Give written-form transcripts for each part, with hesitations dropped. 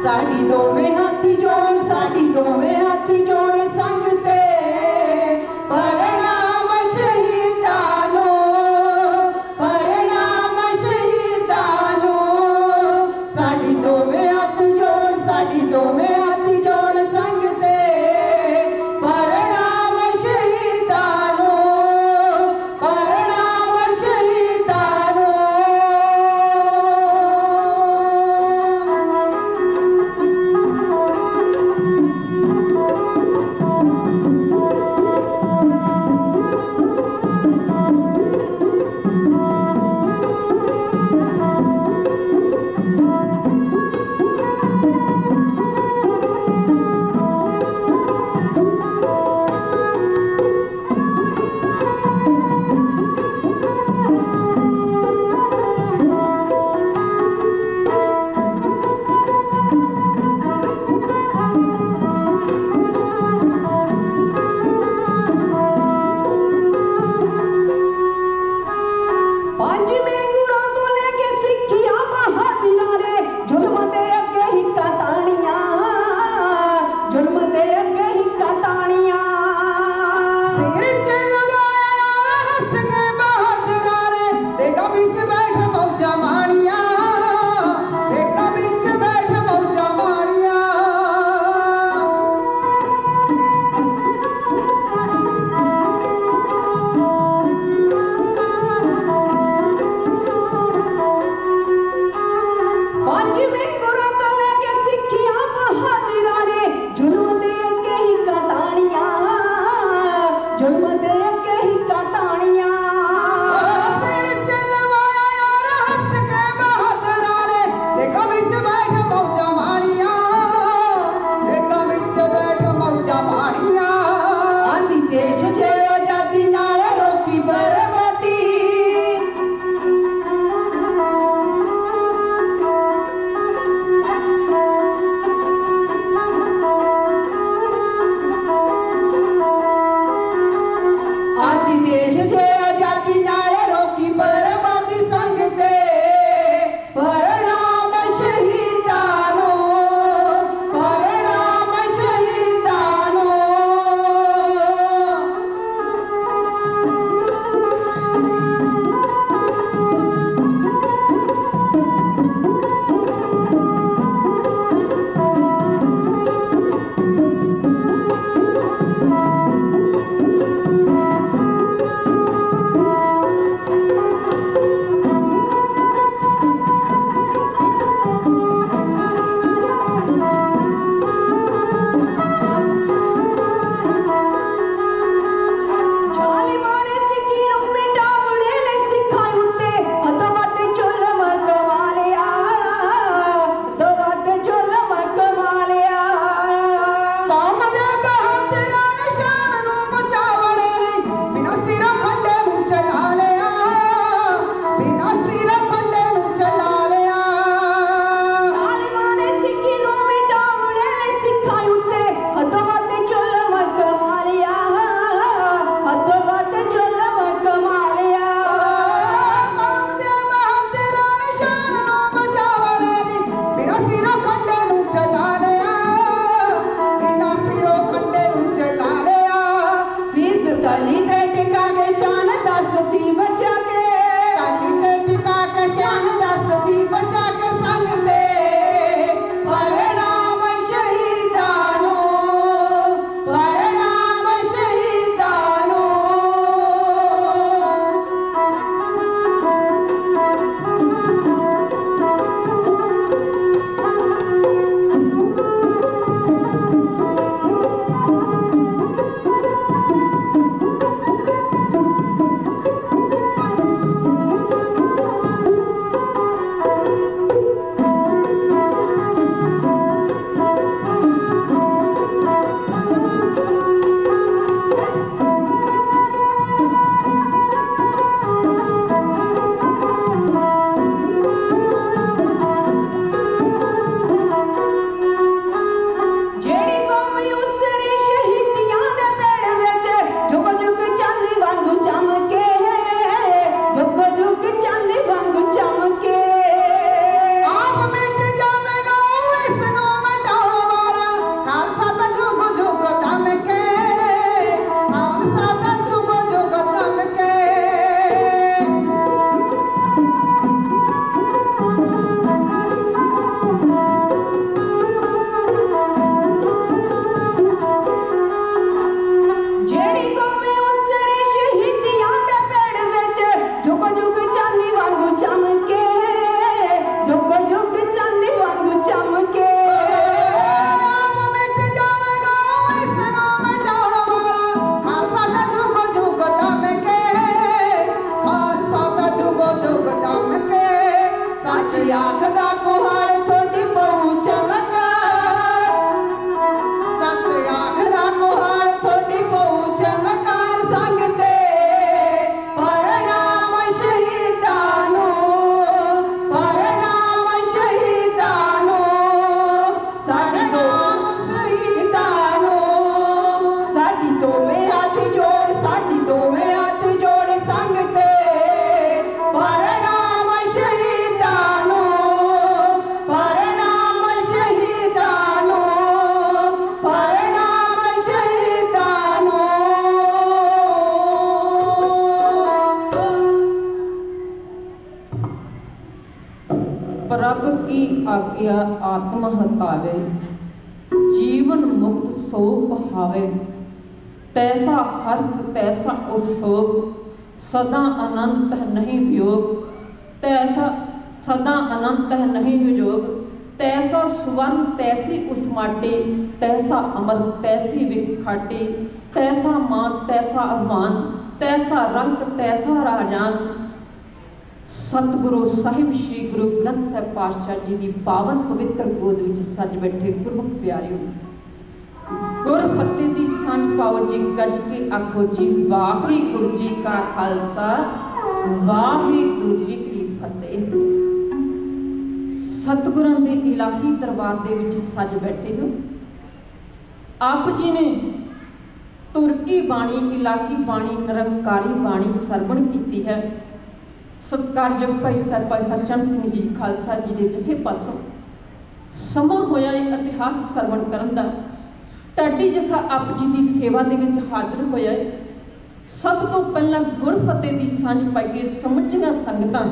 साड़ी दोवें हाथी जोड़, साड़ी दोवें हाथी जोड़ संग ते परणाम शहीदानो, परणाम शहीदानो। साड़ी दोवें हाथ जोड़, साड़ी दोवें हाथी जोड़ संग ते परणाम शहीदानो, परणाम शहीदानो। परणाम शहीद आखदा कुहाड़ थोड़ी पऊ चमकार, सच आखदा कुहाड़ थोड़ी पऊ चमकार। संग ते परणाम शहीदानो, परणाम शहीदानो, सरनाम शहीदानो। साडी दोवें हाथ जोड़, साडी दोवें हाथ जोड़ संग ते परणाम शहीदानो, परणाम शहीदानो, परणाम शहीदानो। प्रभ की आज्ञा आत्म हतावे, जीवन मुक्त सो बहावे। तैसा हर्क तैसा उत्सोग, सदा अनंत है नहीं वियोग। तैसा सदा अनंत है नहीं वियोग। तैसा सुवर्ण तैसी उस माटी, तैसा अमर तैसी विखाटी। तैसा मान तैसा अभिमान, तैसा रंग तैसा राजान। सतगुरु साहिब श्री गुरु ग्रंथ साहिब पातशाह जी की पावन पवित्र गोद विच सज बैठे गुरमुख प्यारिओ, गुर फतेह दी सांझ पाओ जी, गज के आखो जी वाहिगुरू जी का खालसा, वाहिगुरू जी की फतेह। सतगुरां दे इलाही दरबार दे विच सज बैठे हो। आप जी ने तुरकी बाणी, इलाही बाणी, निरंकारी बाणी सरवण की है। सत्कारयोग भाई साहब भाई हरचंद सिंह जी खालसा जी के जथे पासों समा होया इतिहास सरवण करन दा। टाडी जथा आप जी की सेवा दे विच हाजिर होया। सब तो पहला गुरफतेह की सांझ पाइए समझिया संगतां,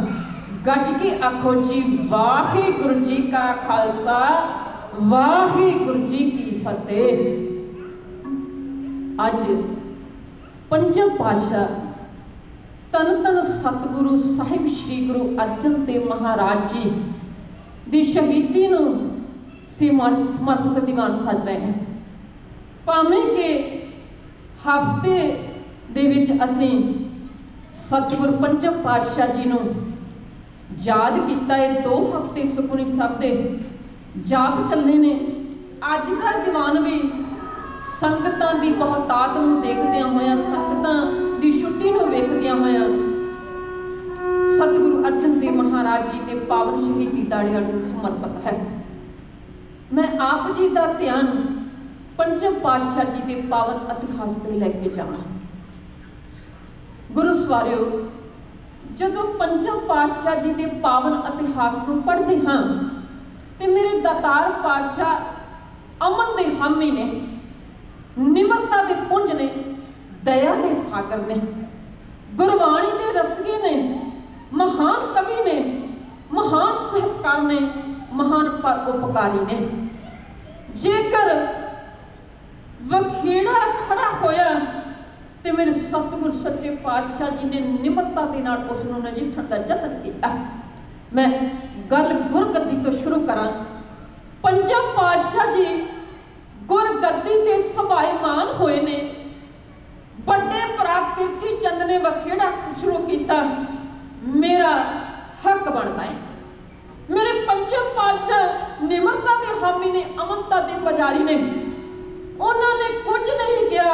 गज के आखो जी वाहिगुरू जी का खालसा, वाहिगुरू जी की फतेह। अज पंजम पातशाह तन तन सतगुरु साहिब श्री गुरु अर्जन देव महाराज जी की शहीदी नूं समर्पित दीवान सज रहे हैं। भावें कि हफ्ते दे विच असीं सतगुरु पंजम पातशाह जी नूं याद किया है। 2 हफ्ते सुखमनी साहब दे जाप चलने ने। अज का दीवान भी संगतां दी बहुतात नूं देखदियां होइयां, संगतां दी छुट्टी नूं वेखदियां होइयां सतगुरु अर्जन देव महाराज जी के पावन शहीदी दाड़ियां नूं समर्पित है। मैं आप जी का ध्यान पंजम पातशाह जी के पावन इतिहास से लैके जावां। गुरु सवारियो, जदों पंजम पातशाह जी के पावन इतिहास को पढ़ते हाँ तो मेरे दातार पातशाह अमन के हामी ने, निमरता के पुंज ने, दया के सागर ने, गुरबाणी के रसगे ने, महान कवि ने, महान साहित्यकार ने, महान परोपकारी ने। जेकर वखेड़ा खड़ा होया तो मेरे सतगुर सच्चे पातशाह जी ने निमरता के नाल उसनूं नजिठण का यतन किया। मैं गल गुरगद्दी तो शुरू करा। पंजम पातशाह जी गुरगद्दी ते सभाईमान होए ने। बड़े भरा पिरथी चंद ने वखेड़ा शुरू किया, मेरा हक बनता है। मेरे पंजम पातशाह निमरता के हामी ने, अमनता के पुजारी ने, उन्होंने कुछ नहीं किया।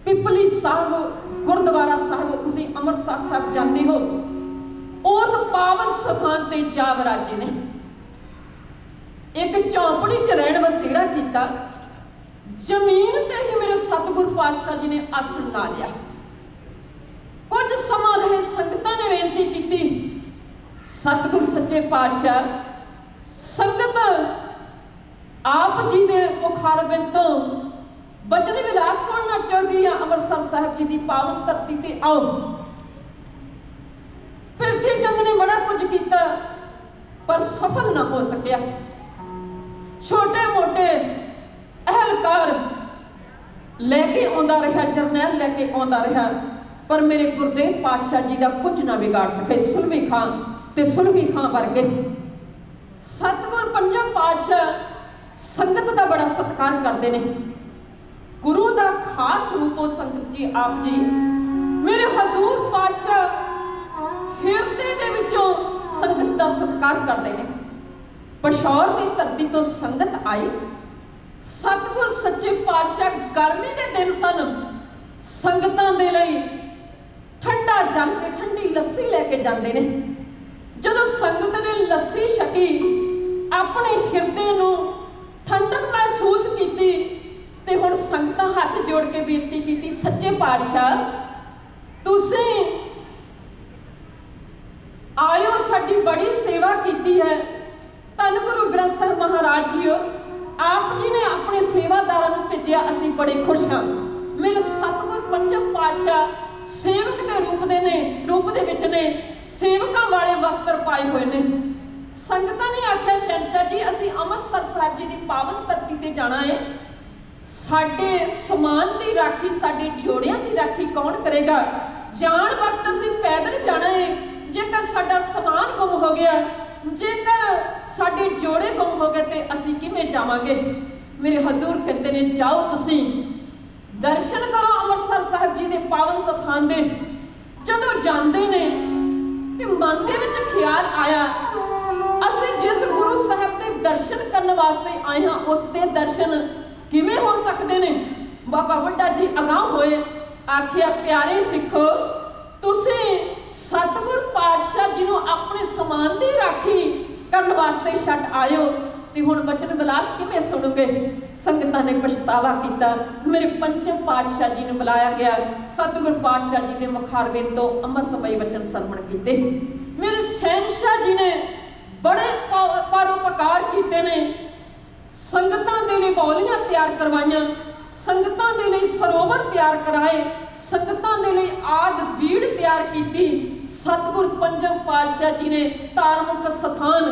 पिपली साहब गुरुद्वारा साहब, तुसीं अमृतसर साहब जाते हो, उस पावन स्थान ते जा विराजे ने। एक झोंपड़ी च रहन बसेरा किया। जमीन ते ही मेरे सतगुरु पातशाह जी ने आसन ला लिया। कुछ समा रहे संगतां ने बेनती की, सतगुरु सच्चे पातशाह, संगत आप जी के मुखारबिंद तो बचन विलास सुनना चाहती है। अमृतसर साहब जी की पावन धरती ते आओ। पिरथी चंद ने बड़ा कुछ किया पर सफल ना हो सकिया। छोटे मोटे अहलकार लैके आंदा रहा, जरनैल लैके आंदा रहा, पर मेरे गुरदेव पातशाह जी का कुछ ना बिगाड़ सके। सुलभी खां ते सुलभी खां वर्गे सतगुर पंजम पातशाह संगत का बड़ा सत्कार करते हैं। गुरु का खास रूप हो संगत जी, आप जी मेरे हजूर पातशाह हिरदे दे विचों संगत का सत्कार करते हैं। पिशौर की धरती तो संगत आई। सतगुर सच्चे पातशाह गर्मी के दिन सन, संगतां दे लई ठंडा जल के ठंडी लस्सी लैके जाते हैं। जदों संगत ने लस्सी छकी, अपने हिरदे नूं ठंडक महसूस की, ते हुण संगतां हाथ जोड़ के बेनती की, सच्चे पातशाह तुसीं आयो, साडी बड़ी सेवा की है। धन गुरु ग्रंथ साहिब महाराज जी आप जी ने अपने सेवादारां नूं भेजिया, असीं बड़े खुश हाँ। मेरे सतगुर पंचम पातशाह सेवक के रूप दे विच ने, सेवकां वाले वस्त्र पाए हुए ने। संगतां ने आख्या शहनशाह जी असीं अमृतसर साहिब जी की पावन धरती ते जाना है, साडे समान की राखी, साडे जोड़ियां की राखी कौन करेगा? जान वक्त असीं पैदल जाना है, जेकर साडा समान गुम हो गया, जेकर साडे जोड़े गुम हो गए तो असीं किवें जावांगे? मेरे हजूर कहते ने जाओ तुसीं दर्शन करो अमृतसर साहिब जी के पावन स्थान दे। जदों जांदे ने ते मन दे विच ख्याल आया, असीं जिस गुरु साहिब के दर्शन करने वास्ते आए हाँ, उसके दर्शन किवें हो सकते ने? बाबा वड्डा जी अगांह होए, आखिया प्यारे सिखो, तुसीं सतगुर पातशाह जी नूं अपने समान दी राखी करन वास्ते छड्ड आयो ते हुण वचन विलास किवें सुणोगे? संगतां ने पछतावा किया। मेरे पंचम पातशाह जी नूं बुलाया गया, सतगुर पातशाह जी के मुखारबे तो अमृतमय वचन सरवण कीते। मेरे शहनशाह जी ने बड़े परोपकार कीते ने, संगतां दे लई बौलियां तैयार करवाइयां, संगतां दे लई सरोवर तैयार कराए, संगतां दे लई आद वीड़ तैयार की। सतगुर पंचम पातशाह जी ने धार्मिक स्थान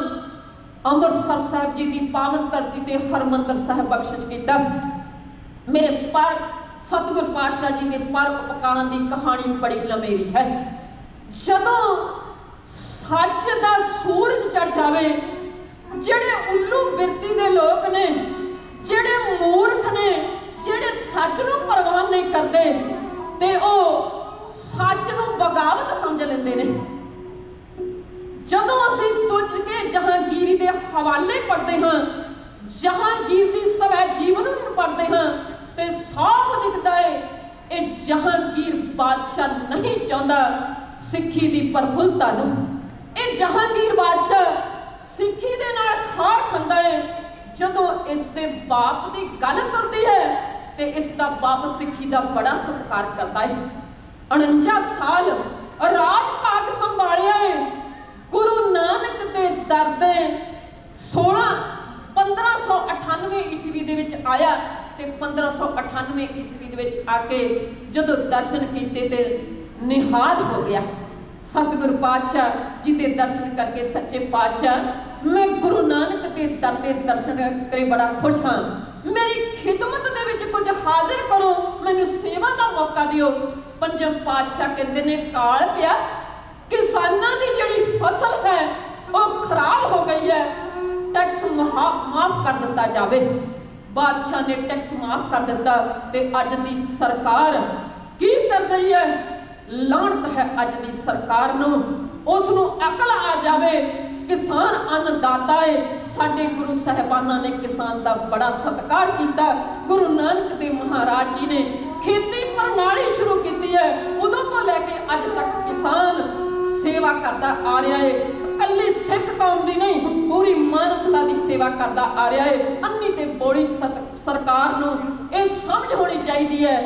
अमृतसर साहिब जी की पावन धरती ते हरमंदिर साहिब बख्शिश किया। मेरे पर सतगुर पातशाह जी के परोपकारां की कहानी बड़ी लंमेरी है। जदों सच का सूरज चढ़ जाए, जेड़े उल्लू बिरती दे लोग ने, जेड़े मूर्ख ने, जेड़े सच नूं परवाह नहीं करते, ते ओ सच नूं बगावत समझ लेंदे ने। जदों असीं तुझ के जहांगीरी दे हवाले पढ़ते हाँ, जहांगीर दी सवै जीवन पढ़ते हाँ, ते साफ दिखता है ये जहांगीर बादशाह नहीं चाहता सिक्खी दी प्रफुल्लता नूं। ये जहांगीर बादशाह सिक्खी दे नाल खार खांदा है। जदों इसके बाप की गल तुरती है तो इसका बाप सिक्खी का बड़ा सत्कार करता है। 49 साल राज भाग संभालिया है। गुरु नानक के दर दे 1598 ईस्वी दे विच आया ते 1598 ईस्वी दे विच आके जदों दर्शन कीते ते निहाल हो गया। सतगुरु पातशाह जी के दर्शन करके सच्चे पातशाह मैं गुरु नानक के दर के दर्शन करे बड़ा खुश हाँ। मेरी खिदमत दे विच कुछ हाजिर करो, मैनूं सेवा का मौका दिओ। पंचम पातशाह कहते ने काल पिया, किसानां दी जिहड़ी फसल है वो खराब हो गई है, टैक्स माफ कर दिता जाए। बादशाह ने टैक्स माफ कर दिता ते अज दी सरकार की कर रही है? लानत है अज दी सरकार नूं, उसनूं अकल आ जाए। किसान अन्नदाता है। साडे गुरु साहिबाना ने किसान का बड़ा सत्कार किया। गुरु नानक देव महाराज जी ने खेती प्रणाली शुरू की है, उदों तो लैके अज तक किसान सेवा करता आ रहा है। कल्ली सिख कौम की नहीं, पूरी मानवता की सेवा करता आ रहा है। अन्नी ते बोली सरकार नूं ये समझ होनी चाहिए है,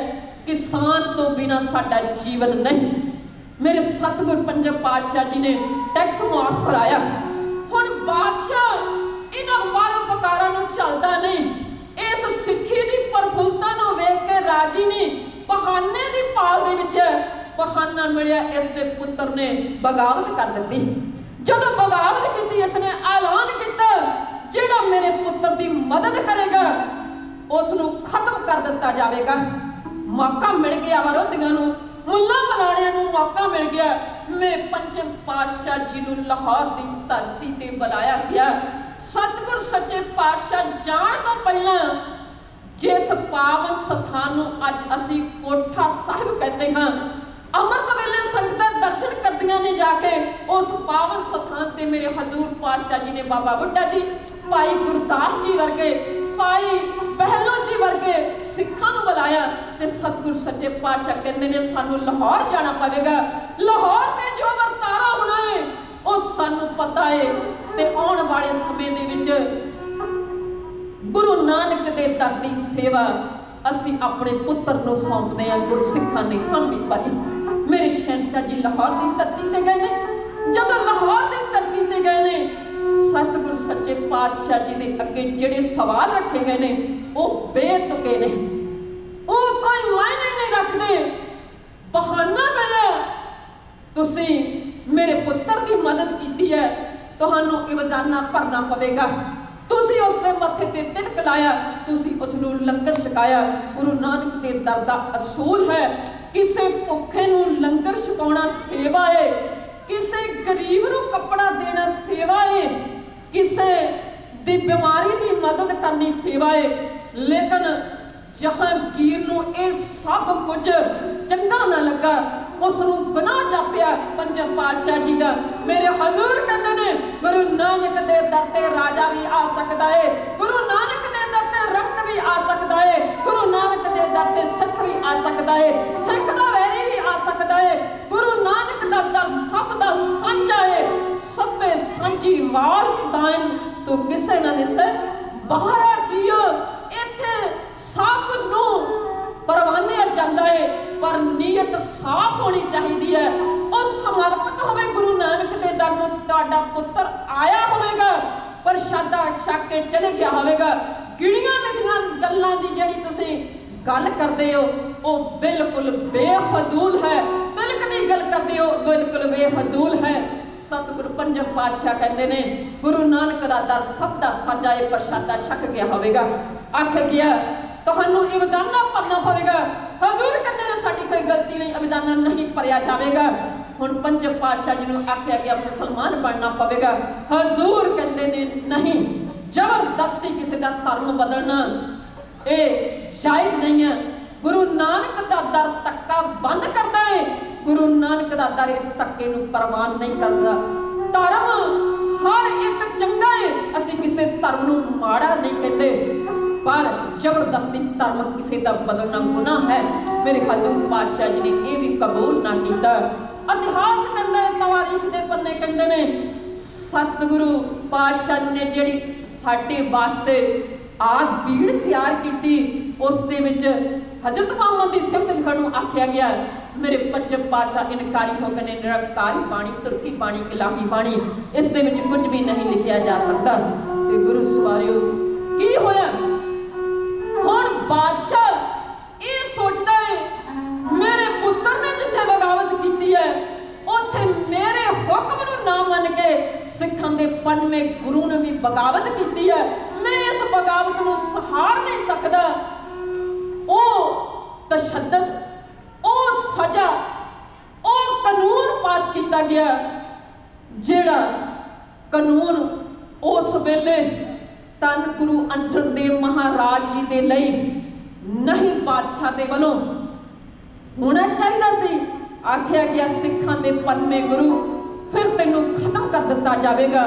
किसान तो बिना साडा जीवन नहीं। मेरे सतगुर पंचम पातशाह जी ने टैक्स माफ कराया। हुण बादशाह इन्हां परोपकारां नूं चलदा नहीं, इस सिੱਖੀ ਦੀ प्रफुल्लता नूं वेख के राजी नहीं। बहाने की पाल दे विच बहाना मिलिया, इसके पुत्र ने बगावत कर दी। जदों बगावत की, इसने ऐलान किया जिहड़ा मेरे पुत्र की मदद करेगा उसनूं खत्म कर दिता जाएगा। मौका मिल गया विरोधियों नूं, मुल्लां मलाणियां नूं मौका मिल गया। मेरे पंचम पातशाह जी नूं लाहौर की धरती ते बुलाया गया। सतगुर सच्चे पातशाह जाण तो पहला जिस पावन स्थान नूं अज असीं कोठा साहिब कहते हाँ, अमृत वेले संगतां दर्शन करदियां ने जाके उस पावन स्थान ते मेरे हजूर पातशाह जी ने बाबा बुड्ढा जी, भाई गुरदास जी वर्गे, भाई बहलो जी वर्गे सिखां नूं बुलाया ते सतगुर सच्चे पातशाह कहंदे ने सानू लाहौर जाना पवेगा। लाहौर ते जो वरतारा होना है वो सानू पता है ते आउण वाले समय दे विच गुरु नानक दे दर दी सेवा असी अपने पुत्र नूं सौंपदे हां। गुरसिखां ने हामी भरी। मेरे शहंशाह जी लाहौर की धरती ते गए ने। जदों लाहौर की धरती ते गए ने सतगुर सच्चे पातशाह जी दे अगे जिहड़े सवाल रखे गए ने वो बेतुके ने, वो कोई मायने नहीं रखते। बहाना मिलिया तुसी मेरे पुत्र की मदद की है, तुहानू इवजाना भरना पवेगा। तुसी उसने मत्थे ते तिलक लाया, तुसी उसनू लंगर छकाया। गुरु नानक दे दर दा असूल है किसे भुखे नू लंगर छकाउणा सेवा है, किसे गरीब नू कपड़ा देना सेवा है, किसे दी बीमारी दी मदद करनी सेवा है। लेकिन जहांगीर नू ये सब कुछ चंगा ना लगा, उसनू गुनाह जापिया पंचम पातशाह जी दा। मेरे हजूर कहते ने गुरु नानक दे दर ते राजा भी आ सकता है, गुरु नानक दे दर ते रंग भी आ सकता है, गुरु नानक दे दर ते सिख भी आ सकता है, सिख दा वैरी भी आ सकता है। गुरु नानक दा दर सब दा सांझा है, सबे सांझी वारसदान तो किसे ना दिसे बाहरा जियो। इत्थे सब नू परवानिया जाता है पर नीयत साफ होनी चाहिए है। और समर्पित होवे गुरु नानक दे दर नूं तुहाडा पुत्र आया होवेगा, प्रशादा छक के चले गया होवेगा। गिणियां मिथियां गल्लां दी जिहड़ी तुसीं गल करदे हो वो बिल्कुल बेफजूल है, तिलक दी गल करदे हो बिल्कुल बेफजूल है। सतगुरु पंचम पातशाह कहते ने गुरु नानक दा दर सब दा साझा है, प्रशादा छक गया होवेगा। आख गया तुहानू इवजाना भरना पवेगा। हजूर कहते ने साडी कोई गलती नहीं, इवजाना नहीं भरिया जाएगा। हुण पंचम पातशाह जी नूं आख्या गया मुसलमान बनना पवेगा। हजूर कहते ने नहीं, जबरदस्ती किसी का धर्म बदलना ये जायज़ नहीं है। गुरु नानक दा दर धक्का बंद करता है, गुरु नानक दा दर इस धक्के नूं परवान नहीं करता। धर्म हर एक चंगा है, असीं किसी धर्म नूं माड़ा नहीं कहते, पर जबरदस्ती धर्म किसी का बदलना गुनाह है। मेरे हजूर पातशाह जी ने यह भी कबूल ना किया। इतिहास कहता है, तवारीख के पन्ने कहते ने सतगुरु पातशाह ने जिहड़ी साडे वास्ते आग भीड़ तैयार की, उस दे विच हजरत मोहम्मद की सिफत लिखण नूं आख्या गया। मेरे पंचम पातशाह इनकारी हो गए, निरंकारी बाणी, तुरकी बाणी, इलाही बाणी, इस दे विच कुछ भी नहीं लिखिया जा सकता। ते गुरु सवारियो की होया, हुण बादशाह ये सोचता है मेरे पुत्र ने जिथे बगावत की है उत्थे मेरे हुक्म नूं ना मन के सिखां दे पंजवें गुरु ने भी बगावत की है, मैं इस बगावत नूं सहार नहीं सकता। ओ तशद्दद, ओ सजा, ओ कानून पास किया गया, जिहड़ा कानून उस वेले तन गुरु अर्जन देव महाराज जी दे लई नहीं बादशाह दे वलों होना चाहिए सी। आख्या गया सिखां दे पंजवें गुरु फिर तेनों खत्म कर दिता जाएगा।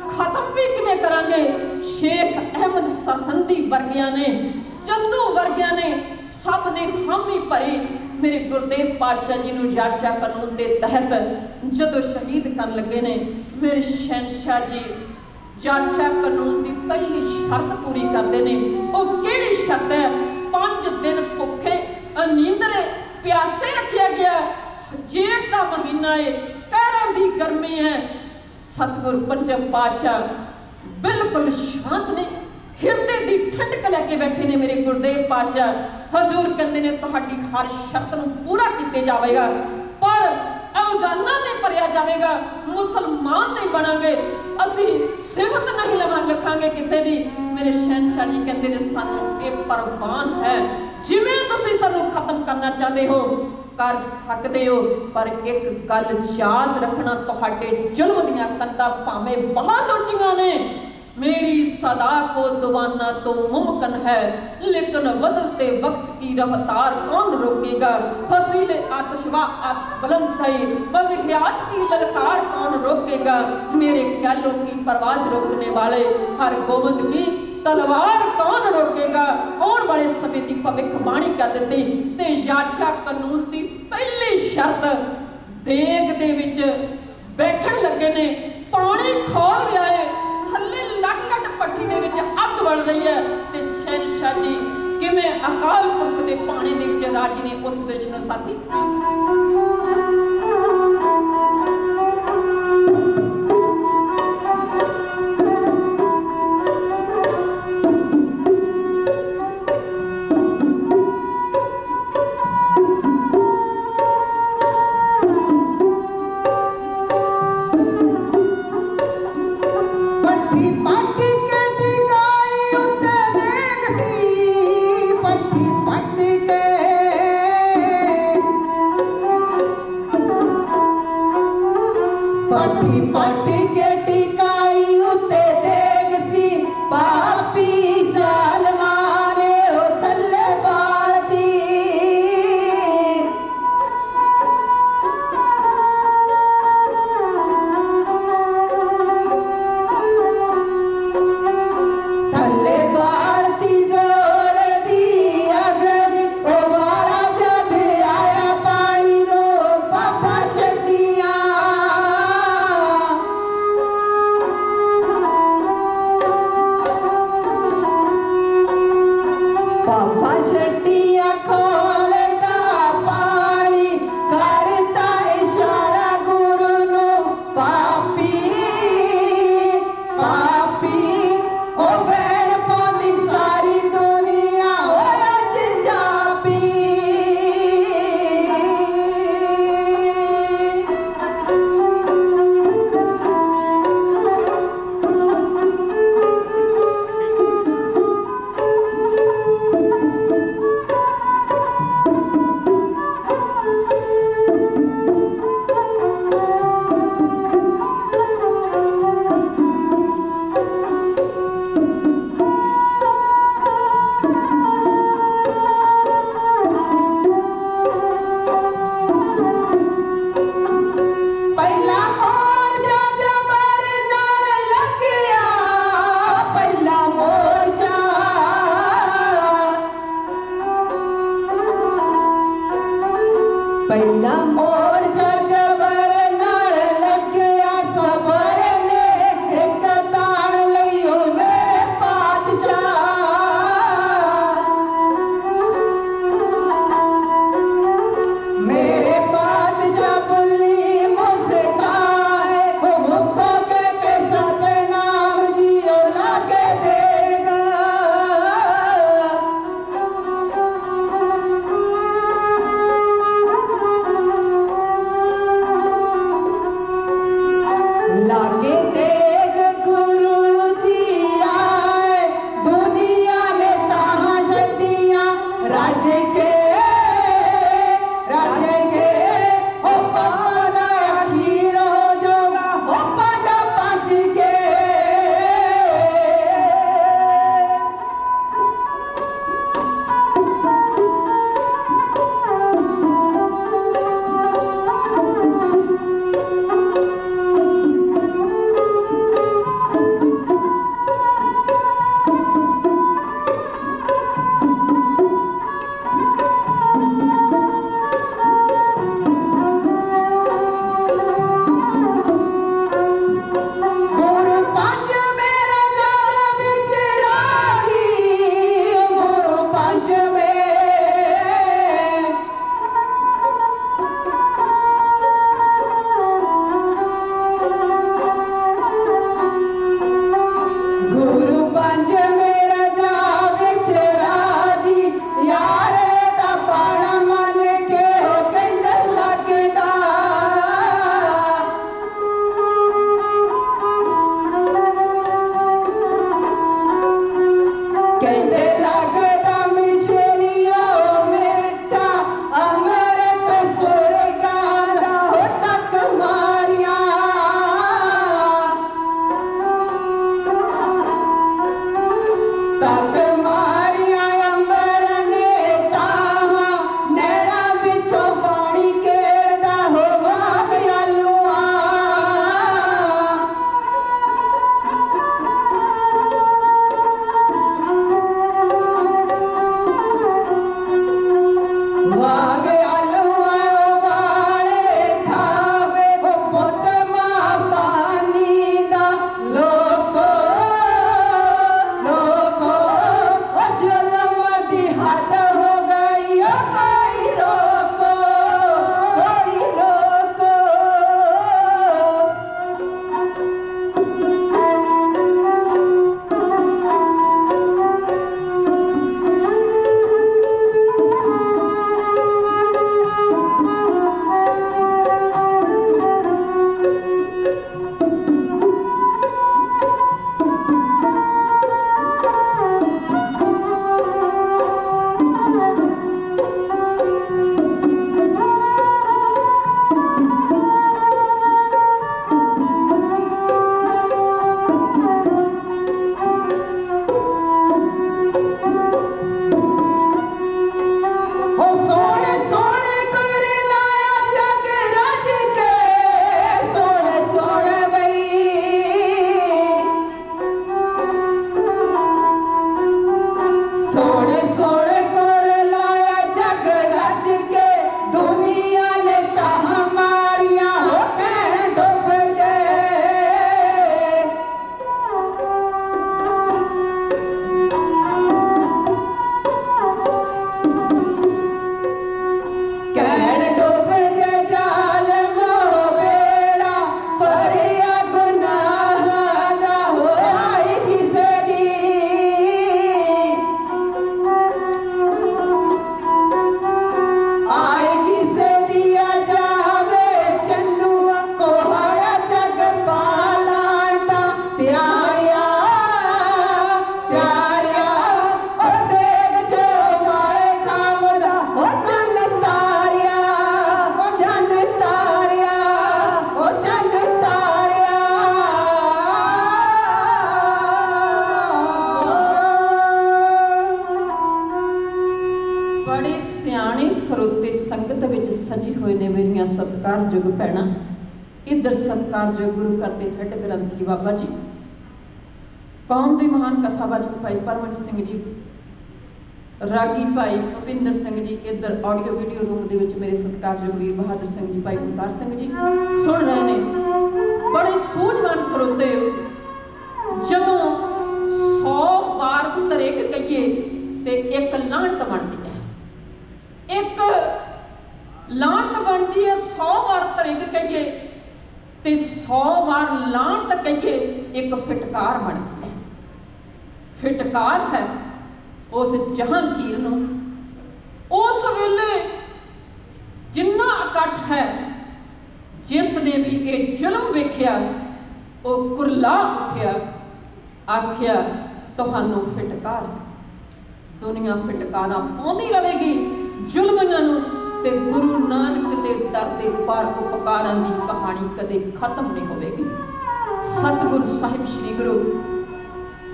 खत्म भी किवें करांगे? शेख अहमद सरहंदी वर्गिया ने, चंदू वर्गिया ने, सब ने हामी भरी। मेरे गुरदेव पातशाह जी नूं याशा कानून के तहत जदों शहीद कर लगे ने, मेरे शहनशाह जी याशा कानून की पहली शर्त पूरी करते हैं। वो किहड़ी शर्त है? 5 दिन भुखे नींदरे प्यासे रखा गया, जेठ का महीना है, कहरां दी गर्मी है। सतगुरु पंचम पातशाह बिल्कुल शांत ने, हिरदे की ठंडक लैके बैठे ने। मेरे गुरदेव पातशाह हजूर कहते ने तुहाडी हर शर्त नूं पूरा किया जाएगा, पर अवजाना नहीं भरिया जाएगा, मुसलमान नहीं बनांगे, असी सिफत नहीं लिखांगे किसी दी। मेरे शहनशाह जी कहते ने सानू ये परवान है, जिवें तुसीं सानू खत्म करना चाहते हो कर सकते हो, पर एक गल याद रखना, तुहाडे जुल्म दीयां कंधां भावें बहुत उच्चियां ने, मेरी सदा को दबाना तो मुमकिन है, लेकिन बदलते वक्त की रफ्तार कौन रोकेगा? फसीले आतिशवा बुलंद सही बरहियात की ललकार कौन रोकेगा? मेरे ख्यालों की परवाज रोकने वाले हर गोविंद की तलवार कौन रोकेगा? और बड़े समय की भविष्यवाणी कर दी ते याशा कानून की पहली शर्त देग दे विच बैठण लगे ने, पानी खोल रहा है, थल्ले लट लट पट्टी दे विच अग बल रही है ते शहनशाह जी किवें अकाल पुरख दे पानी दे विच राजी ने उस दृश्य नूं साथी। जग मारिया अंबर ने ताहा नैना बिचों पानी केरदा हो वाग आलूआ वाग आलूआ वाले खावे वो पुत मां पानी दा लोको लोको ओ जुल्म दी हद हो गई ओ कोई रोको कोई रोको ओ सोने सोने कर लाया जग रज के सोने सोने बई सोने सोने कर लाया जग रज के दुनिया ने ताह मारिया हो कहण डुब जे कहण डुब जे जालमो बेड़ा भरिया गुनाहां दा होई किसे दी आई किसे दिया जावे चंदूआ कोहड़ा जग पालाण दा प्यारिया प्यारिया ओ देख जो गाले खावदा ओ चन तारिया ओ चन तारिया ओ चन तारिया बड़ी सियाणी ਸਰੋਤੇ संगत विच सजी हुए ने मेरिया सत्कारयोग भैणां। इधर सत्कारयोग गुरु घर के हेड ग्रंथी बाबा जी, कौम के महान कथावाचक भाई परमजीत सिंह जी, रागी भाई भुपिंदर सिंह जी, इधर ऑडियो वीडियो रूम के विच मेरे सत्कारयोग वीर बहादुर सिंह जी, भाई ओंकार सिंह जी सुन रहे हैं। बड़े सूझवान ਸਰੋਤੇ जदों 100 वार तरेक कहिए तो एक लाहनत बनती है, एक लाहनत बनती है। 100 वार तरेक कहिए तो 100 वार लाहनत कहिए एक फिटकार बनती है। फिटकार है उस जहांगीर नूं उस वेले जिन्ना इकट्ठ है जिसने भी ये जुल्म वेख्या वो कुरला उठिया, आख्या तुहानू फिटकार, दुनिया फिटकारां पाउंदी रहेगी जुल्मियां नूं ते गुरु नानक दे दर दे पार उपकारां दी कहानी कदे खत्म नहीं होवेगी। सतगुरु साहिब श्री गुरु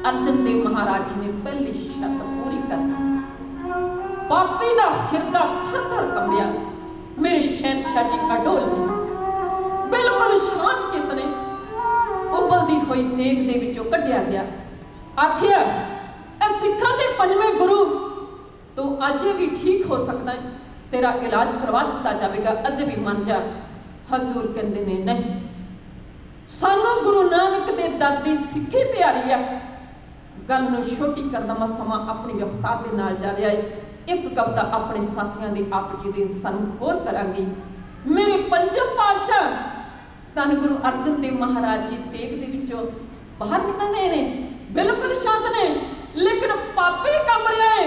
अर्जन देव महाराज जी ने पहली शर्त पूरी करनी। पापी दा हिरदा थर थर कंबिया, मेरे शहनशाह जी अडोल ने बिल्कुल शांत चित ने उबलदी हुई देग दे विचों कढ़िया गया। आखिया ए सिखां दे पंजवें गुरु तो अजे भी ठीक हो सकता है, तेरा इलाज करवा दिता जाएगा, अजे भी मन जा। हजूर कहते ने नहीं, सानू गुरु नानक दे दर दी सिक्खी प्यारी है। गल नूं छोटी करना मैं समा अपनी रफ्तार दे नाल जा रहा है। एक कविता अपने साथियों की आप जी दे सानू होर करांगी। मेरे पंचम पातशाह धन गुरु अर्जन देव महाराज जी देग दे विचों बाहर निकलने ने, बिल्कुल शांत ने, लेकिन पापी कंब रहा है।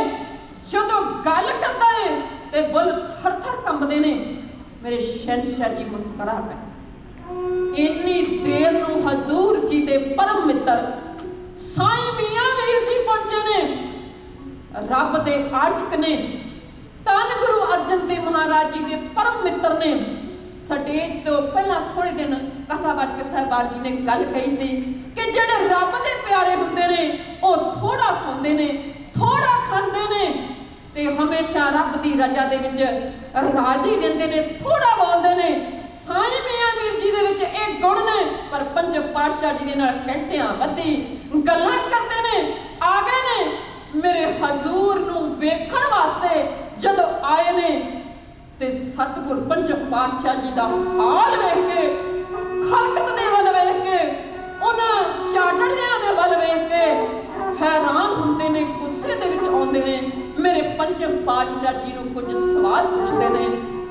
जदों गल करता है ते बुल थर थर कंबदे ने। मेरे शहनशाह जी मुस्करा पे इन्नी देर नूं हजूर जी दे परम मित्र साईं मियां वीर जी पहुंचे ने, रब दे आशिक ने, धन गुरु अर्जन देव महाराज जी दे परम मित्र ने। स्टेज तो पहला थोड़े दिन कथावाचक साहिबान जी ने गल कही सी कि जेड़े रब दे प्यारे हुंदे ने ओ थोड़ा सौंदे ने, थोड़ा खाते ने ते हमेशा रब की रजा दे विच राजी रहंदे ने, थोड़ा बोलते ने। साईं मियां मीर जी दे विच ये गुण ने, पर पंच पातशाह जी दे नाल घंटियां बद्धी गल्लां करते ने। आ गए ने मेरे हजूर नूं वेखण वास्ते जदों आए ने ते सतगुर पंच पातशाह जी दा हाल वेख के, खलकत दे वल वेख के, उन्हां चाटड़ियां दे वल वेख के हैरान हुंदे ने, गुस्से दे विच आउंदे ने। मेरे पंचम पातशाह जी नूं कुछ सवाल पुछदे ने।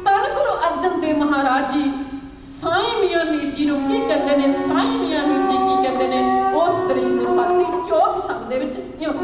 धन गुरु अर्जन देव महाराज जी साईं मियां मीर जी नूं की कहंदे ने, साईं मियां मीर जी की कहंदे ने, उस दृश्य नूं साथी चौक शब्द दे विच इउं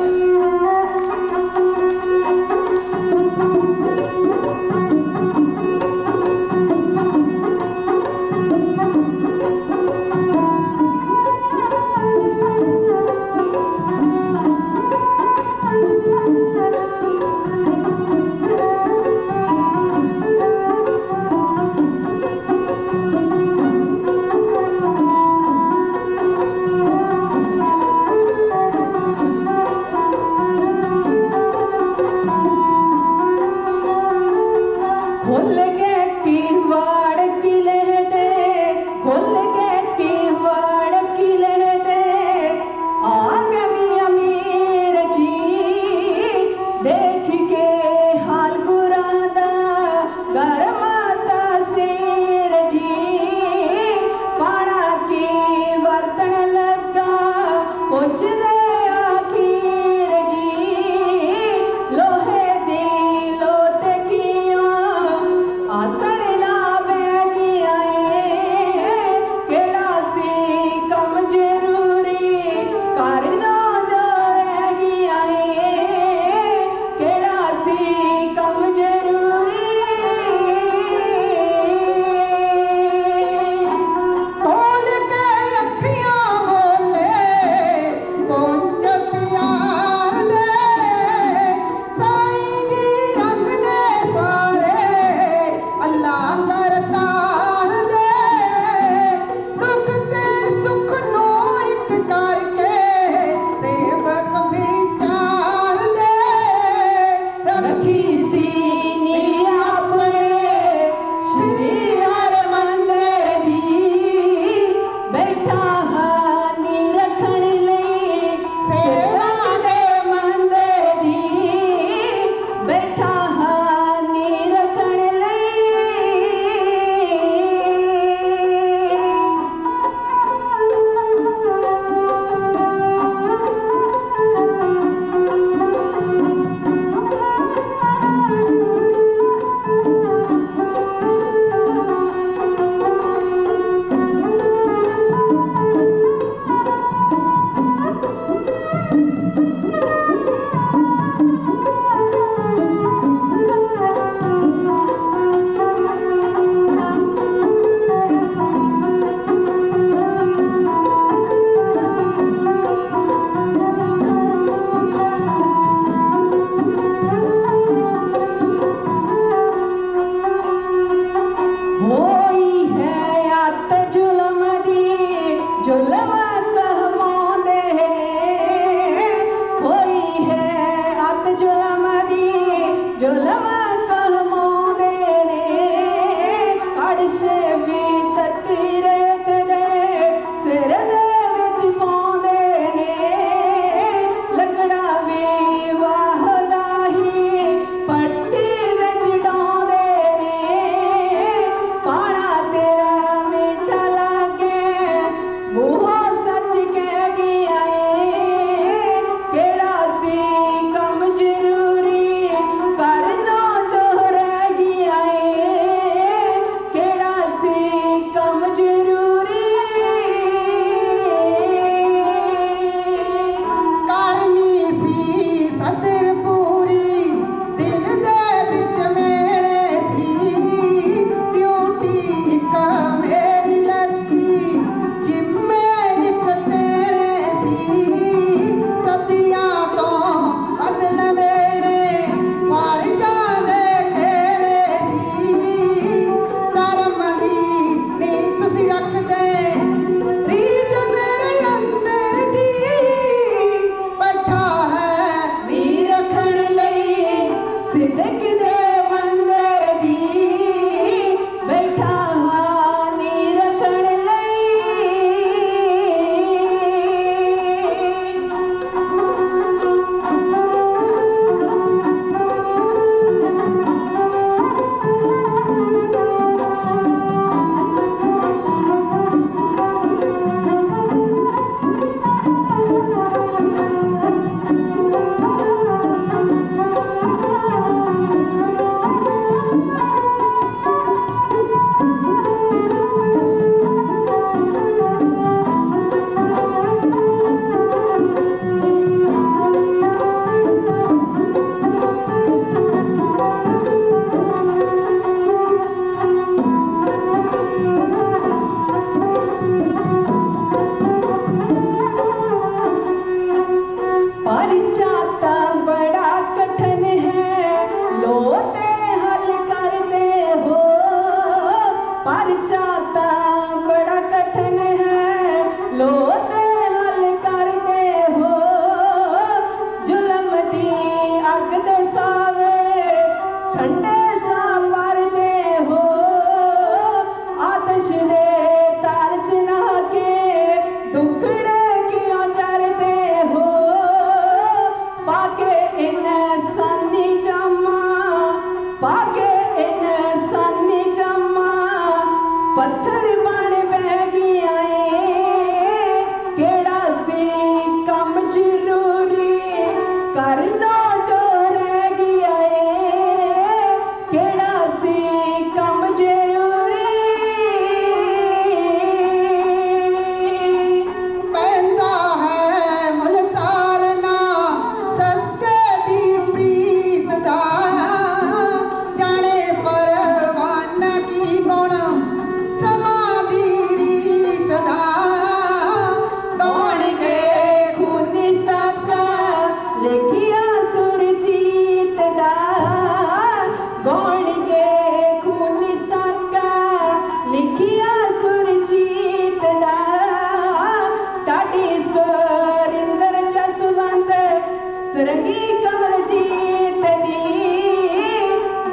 सुरंगी कमल जीत दी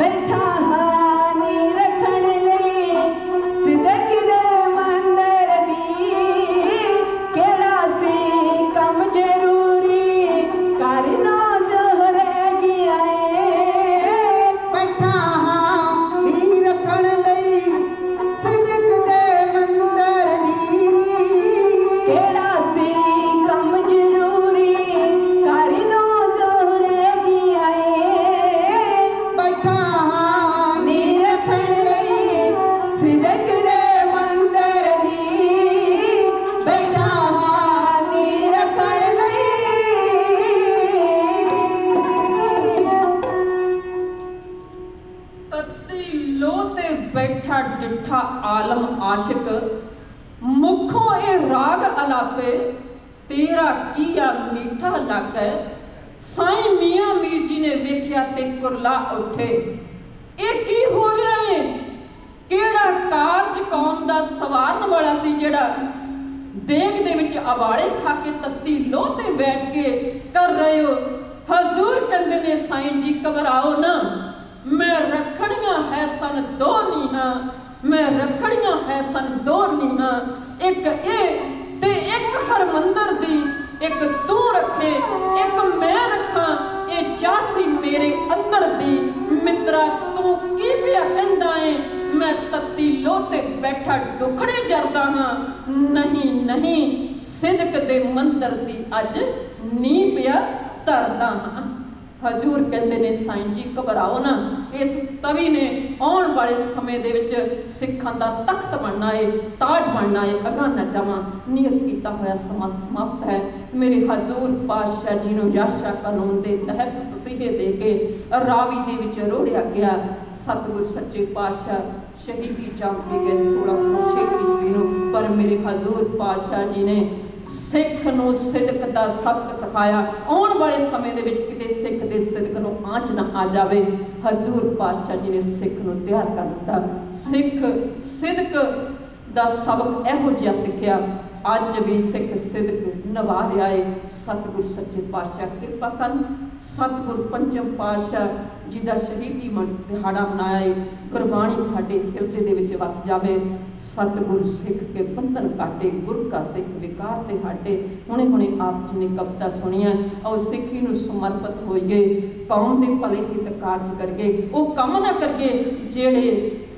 बैठा हानी रखण लई सिदक दे मंदिर दी केड़ा सी कम जरूरी करना जो रह गया है बैठा हानी रखण लई सिदक दे मंदिर दी केड़ा सी कम जरूरी करना जो रह गया है बैठा हानी रखण लई सिदक दे मंदिर दी बैठा हानी रखण लई तत्ती लोह ते बैठा डिठा आलम आशिक मुखों ए राग अलापे तेरा कीया मीठा लागै साईं मियां मीर जी ने वेख्या ते कुरला उठे ये की हो रहा है केड़ा कारज कौम दा सवारन वाला सी जेड़ा देग दे विच अवाड़े खा के तत्ती लोह ते बैठ के कर रहे हो हजूर कहंदे ने साईं जी घबराओ ना मैं रखड़ियां है सन दो नीहां मैं रखड़ियां है सन दो नीहां एक ए ते एक हरमंदर दी एक तू रखे एक मैं रखा ये चासी मेरे अंदर दी मित्रा तू की पिया कहंदा है मैं तत्ती लोह ते बैठा दुखड़े जरदा हां नहीं नहीं सिदक दे मंदर दी अज नी पिया तरदा हां हजूर कहते ने साईं जी घबराओ ना इस तवी ने आने वाले समय दे विच सिखां दा तख्त बनना है ताज बनना है अगां न जावां नियत कीता होया समा समाप्त है मेरे हजूर पातशाह जी नूं याशा कानून दे तहत तसीहे दे के रावी दे विच रोड़िया गया सतगुर सच्चे पातशाह शहीदी जाम के गए 1606 ईस्वी नूं पर मेरे हजूर पातशाह जी ने सिख नूं सिदक दा सबक सिखाया आने वाले समय दे विच किते सिख दे सिदक नूं आंच ना आ जावे हजूर पातशाह जी ने सिख नूं तैयार कर दिता सिख सिदक दा सबक इहो जिहा सिक्ख्या अज भी सिख सिदक निभा रहा है सतगुर सच्चे पातशाह कृपा करन सतगुर पंचम पातशाह जी का शहीदी दिहाड़ा मनाया है गुरबाणी साडे हिरदे दे विच वस जावे सतगुर सिख के बंधन काटे गुर का सिख विकार ते हाटे हुणे हुणे आप जी ने कविता सुनी है और सिखी नूं समर्पित होइए कौम दे भले हित कारज करगे वो कम ना करगे जेड़े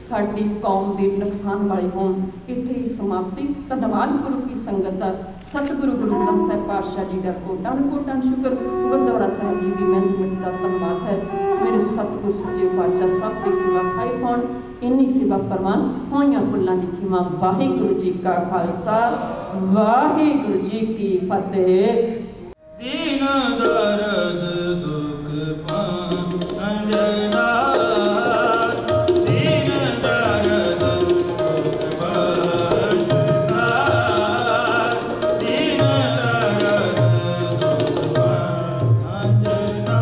साडी कौम दे नुकसान वाले होण इत्थे ही समाप्ति धन्यवाद गुरु की संगत सतगुरु गुरु ग्रंथ साहिब पातशाह जी का कोटान कोटान शुक्र गुरुद्वारा साहिब जी की मैनेजमेंट का धन्यवाद है मेरे सतगुर सच्चे पातशाह सब की सेवा थाई पाउण इन्नी सेवा परवान होइयां भुल्लां दी खिमा वाहिगुरू जी का खालसा वाहिगुरू जी की फतेह दीन दर्द दुख अंजना दीन दर्द दुख अंजना दीन दर्द दुख अंजना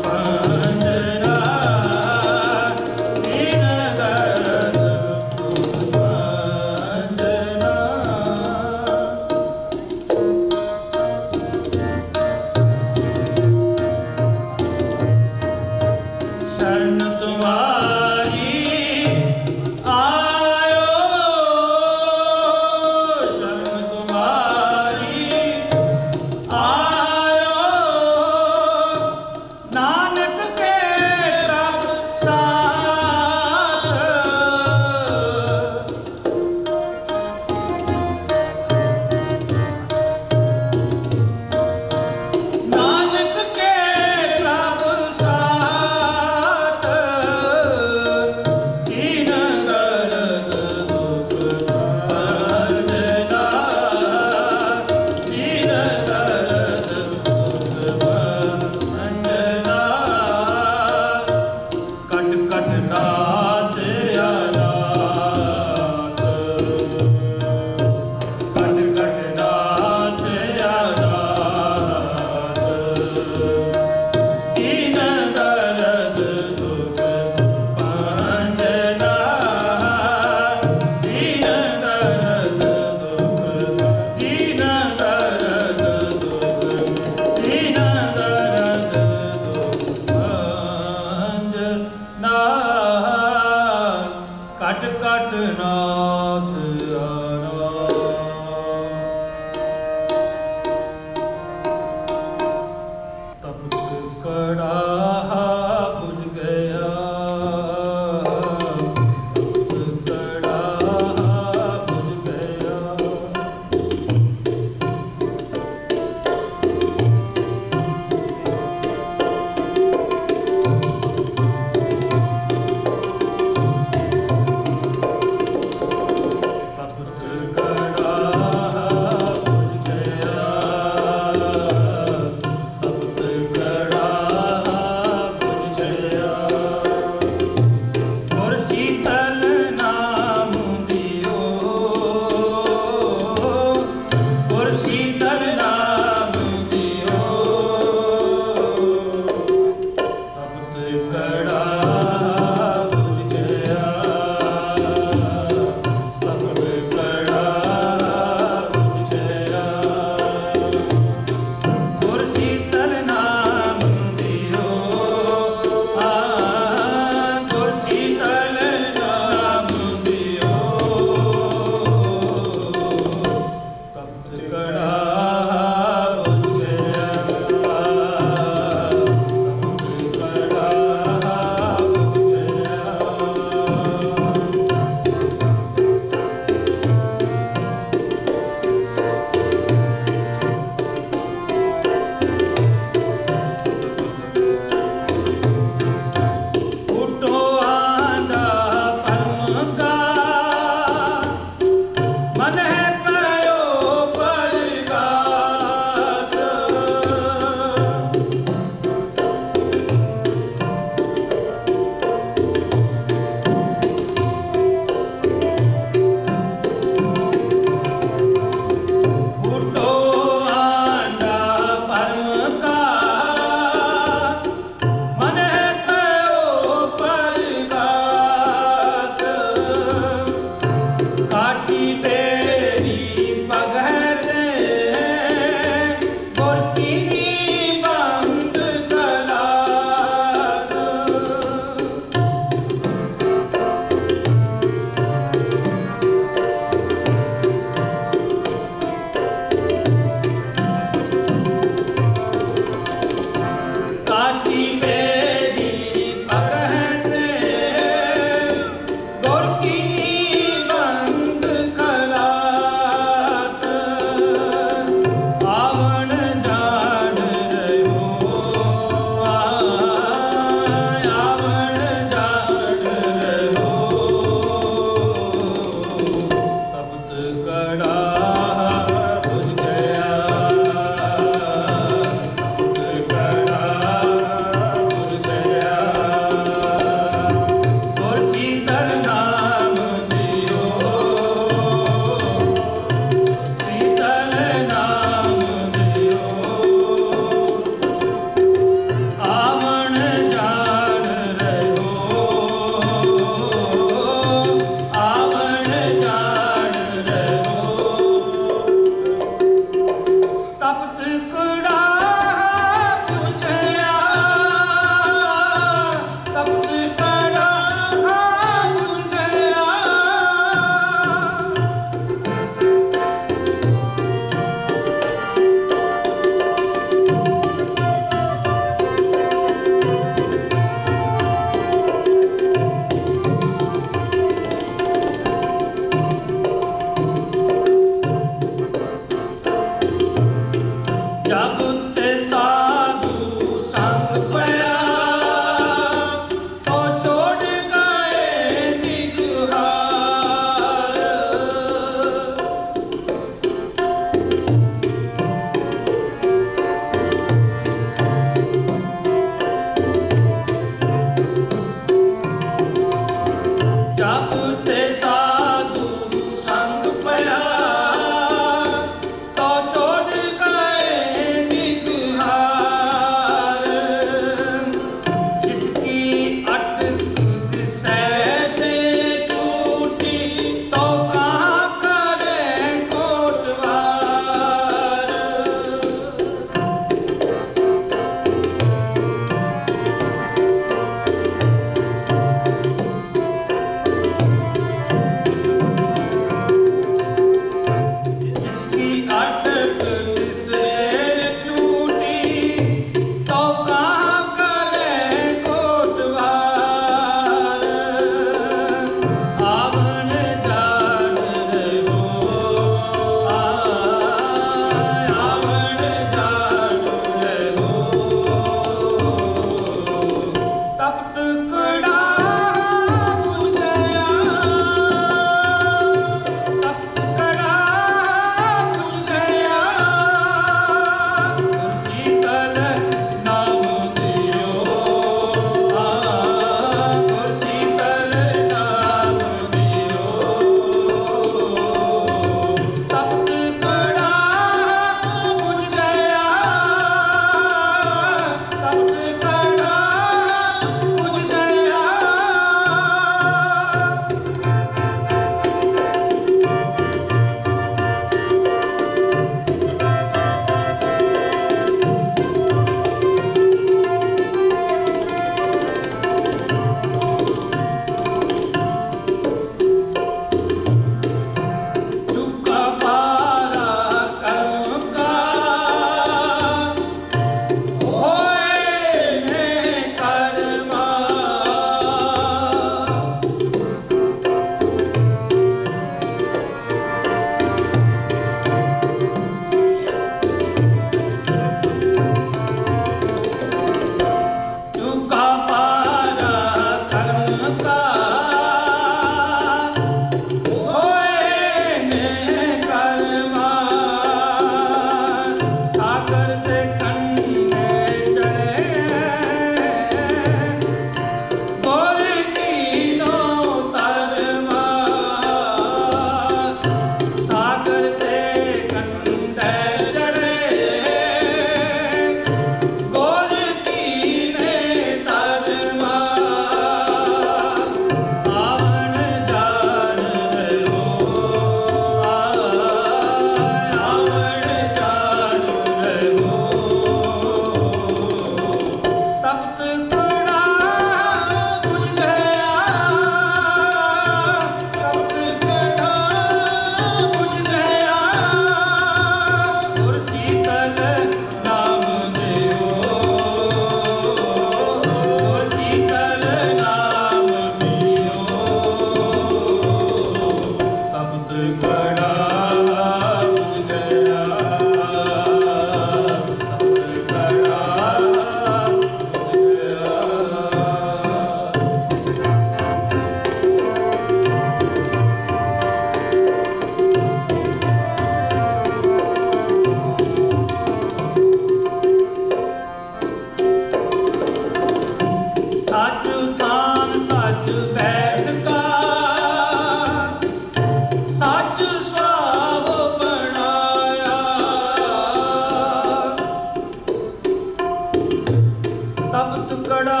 ਤਪਤ ਕੜਾ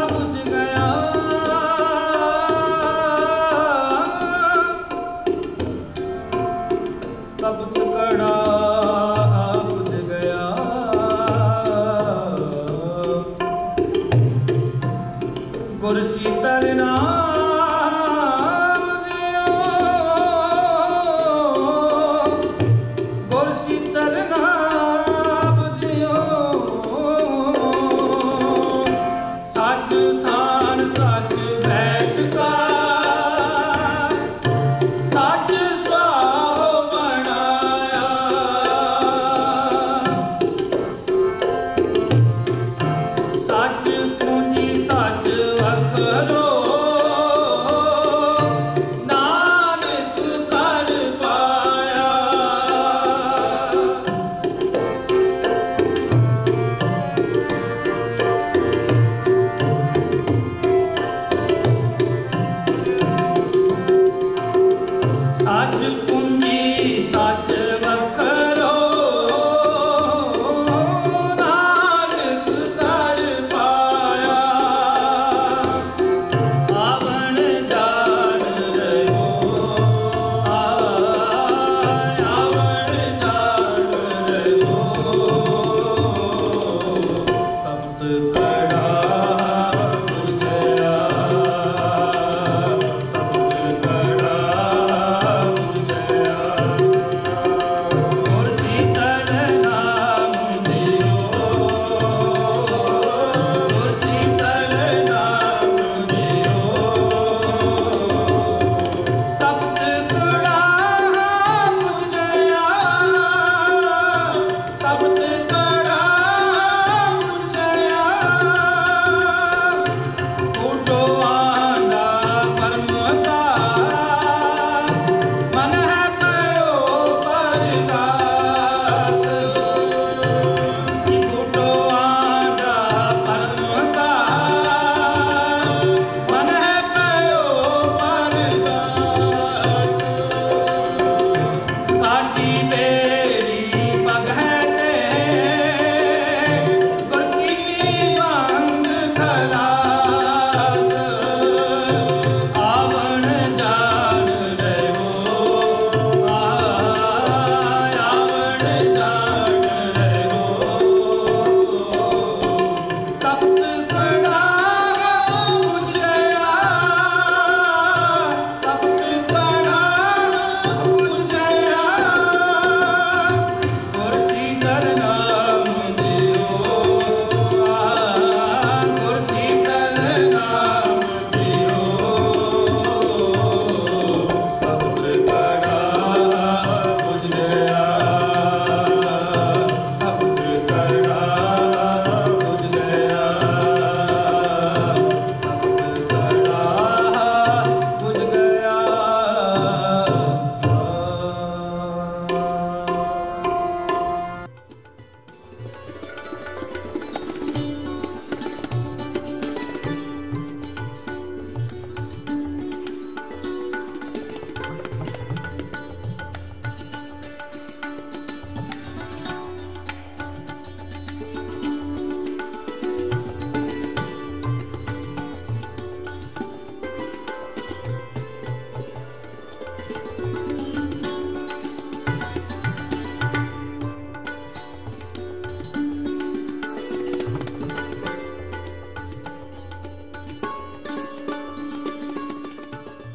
ਬੁਝ ਗਿਆ ਤਪਤ ਕੜਾ ਬੁਝ ਗਿਆ ਗੁਰ ਸੀਤਲ ਨਾਮ ਦਿਓ ਗੁਰ ਸੀਤਲ ਨਾਮ ਦਿਓ ਸੱਚ ਥਾਨ ਸੱਚ ਬੈਠਦਾ ਸੱਚ ਸਾਹੁ ਬਣਾਇਆ ਸੱਚ ਪੂੰਜੀ ਸੱਚ ਵਖਰੋ ਨਾਨਕ ਕਰ ਪਾਇਆ ਸੱਚ ਪੂੰਜੀ ਸੱਚ ਵਖਰੋ ਨਾਨਕ ਕਰ ਪਾਇਆ ਆਵਣ ਜਾਣ ਰਹਿਓ ਆਵਣ ਜਾਣ ਰਹਿਓ ਤਪਤ